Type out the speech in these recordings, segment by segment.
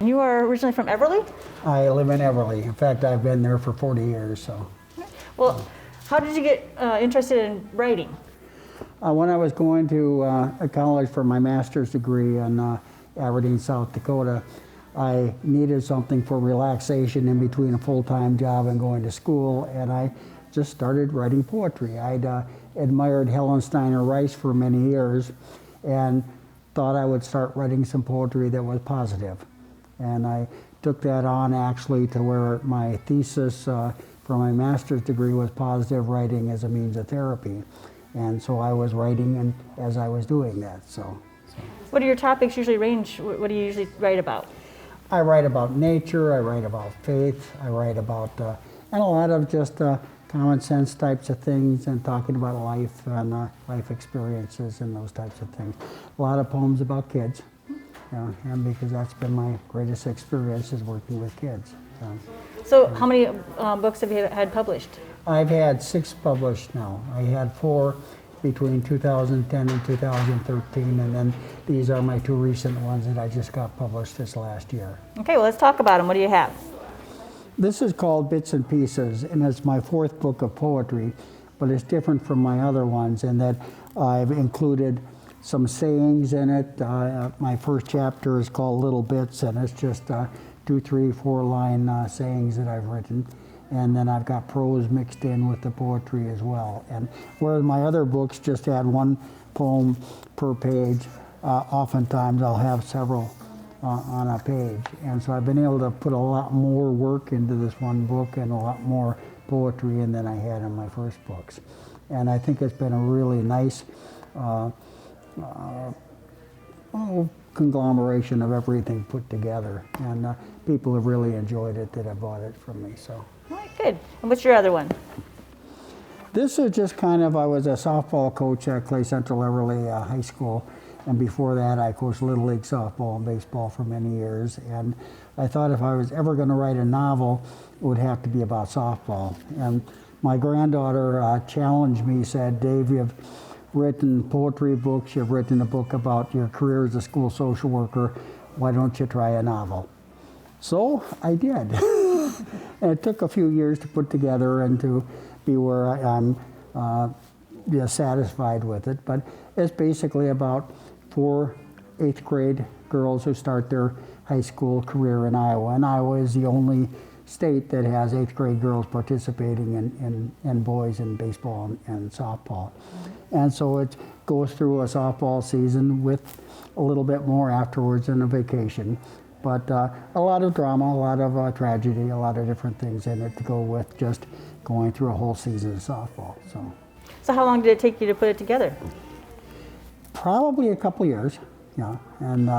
And you are originally from Everly? I live in Everly. In fact, I've been there for 40 years. So, Well, how did you get interested in writing? when I was going to a college for my master's degree in Aberdeen, South Dakota, I needed something for relaxation in between a full-time job and going to school, and I just started writing poetry. I'd admired Helen Steiner Rice for many years and thought I would start writing some poetry that was positive. And I took that on actually to where my thesis for my master's degree was positive writing as a means of therapy. And so I was writing and as I was doing that. So. What do your topics usually range? What do you usually write about? I write about nature, I write about faith, I write about, and a lot of just common sense types of things and talking about life and life experiences and those types of things. A lot of poems about kids, and because that's been my greatest experience is working with kids. So how many books have you had published? I've had 6 published now. I had 4 between 2010 and 2013, and then these are my 2 recent ones that I just got published this last year. Okay, well, let's talk about them. What do you have? This is called Bits and Pieces, and it's my 4th book of poetry, but it's different from my other ones in that I've included some sayings in it. My first chapter is called Little Bits, and it's just 2, 3, 4 line sayings that I've written. And then I've got prose mixed in with the poetry as well. And whereas my other books just had 1 poem per page, oftentimes I'll have several on a page. And so I've been able to put a lot more work into this one book and a lot more poetry in than I had in my first books. And I think it's been a really nice conglomeration of everything put together. And people have really enjoyed it that have bought it from me. So. All right, good. And what's your other one? This is just kind of, I was a softball coach at Clay Central Everly High School, and before that I coached Little League softball and baseball for many years, and I thought if I was ever going to write a novel, it would have to be about softball. And my granddaughter challenged me, said, "Dave, you've written poetry books, you've written a book about your career as a school social worker, why don't you try a novel?" So I did. And it took a few years to put together and to be where I'm satisfied with it. But it's basically about 4 8th grade girls who start their high school career in Iowa. And Iowa is the only state that has 8th grade girls participating in boys in baseball and softball. And so it goes through a softball season with a little bit more afterwards and a vacation. But a lot of drama, a lot of tragedy, a lot of different things in it to go with just going through a whole season of softball. So how long did it take you to put it together? Probably a couple years, yeah. And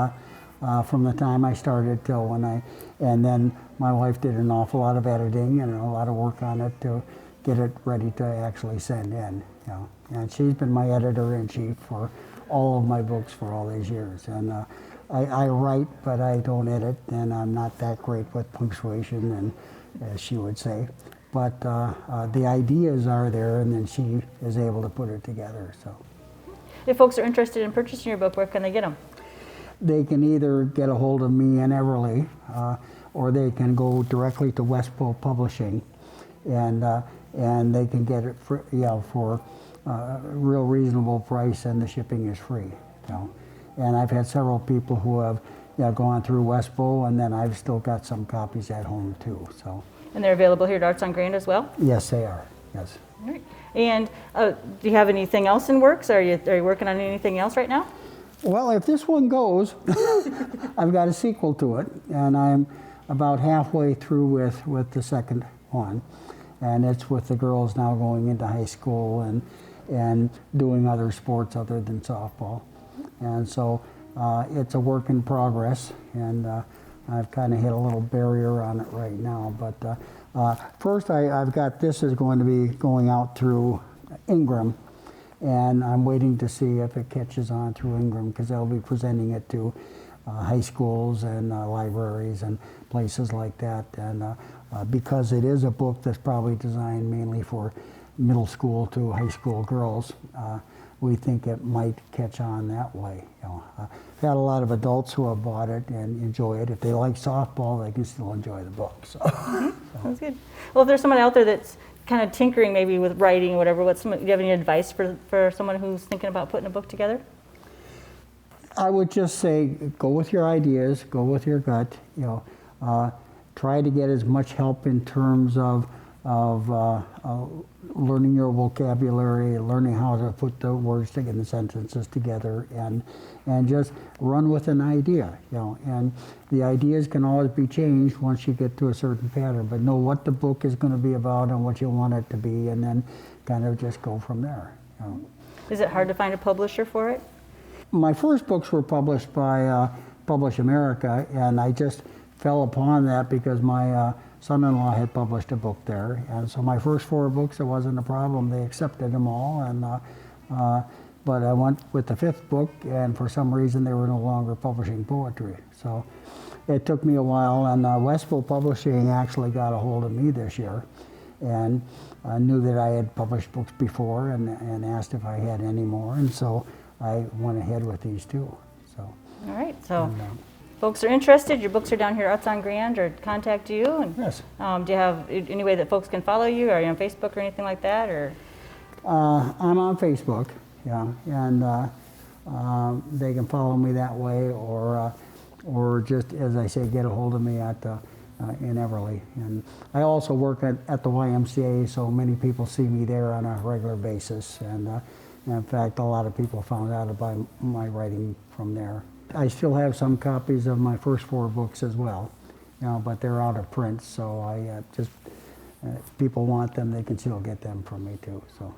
from the time I started till and then my wife did an awful lot of editing and a lot of work on it to get it ready to actually send in. And she's been my editor-in-chief for all of my books for all these years. And I write, but I don't edit, and I'm not that great with punctuation, and as she would say. But the ideas are there, and then she is able to put it together. So, if folks are interested in purchasing your book, where can they get them? They can either get a hold of me in Everly, or they can go directly to Westpole Publishing, and they can get it for a real reasonable price, and the shipping is free. And I've had several people who have gone through Westpole, and then I've still got some copies at home too. So. And they're available here at Arts on Grand as well? Yes, they are. Yes. All right. And do you have anything else in works? Are you working on anything else right now? Well, if this one goes, I've got a sequel to it, and I'm about halfway through with the second one, and it's with the girls now going into high school and doing other sports other than softball. And so it's a work in progress, and I've kind of hit a little barrier on it right now. But first I've got this is going to be going out through Ingram, and I'm waiting to see if it catches on through Ingram, because they'll be presenting it to high schools and libraries and places like that. And because it is a book that's probably designed mainly for middle school to high school girls, we think it might catch on that way. I've had a lot of adults who have bought it and enjoy it. If they like softball, they can still enjoy the book. So. Sounds good. Well, if there's someone out there that's kind of tinkering maybe with writing or whatever, do you have any advice for someone who's thinking about putting a book together? I would just say, go with your ideas, go with your gut. Try to get as much help in terms of learning your vocabulary, learning how to put the words together, the sentences together, and just run with an idea. And the ideas can always be changed once you get to a certain pattern. But know what the book is going to be about and what you want it to be, and then kind of just go from there. Is it hard to find a publisher for it? My first books were published by Publish America, and I just fell upon that because my son-in-law had published a book there. And so my first 4 books, it wasn't a problem. They accepted them all. But I went with the 5th book, and for some reason they were no longer publishing poetry. So it took me a while, and Westville Publishing actually got a hold of me this year and knew that I had published books before and asked if I had any more. And so I went ahead with these 2. So. All right. So. Folks are interested, your books are down here at on Grand, or contact you. And, yes. Do you have any way that folks can follow you? Are you on Facebook or anything like that? Or I'm on Facebook, and they can follow me that way, or just, as I say, get a hold of me at in Everly. And I also work at the YMCA, so many people see me there on a regular basis. And in fact, a lot of people found out about my writing from there. I still have some copies of my first 4 books as well, but they're out of print, so I if people want them, they can still get them from me too. So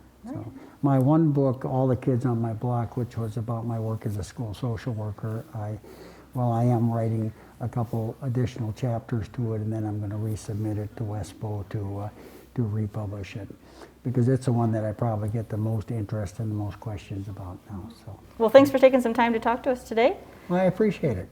my one book, All the Kids on My Block, which was about my work as a school social worker, I am writing a couple additional chapters to it, and then I'm going to resubmit it to Wespo to republish it, because it's the one that I probably get the most interest and the most questions about now. So. Well, thanks for taking some time to talk to us today. I appreciate it.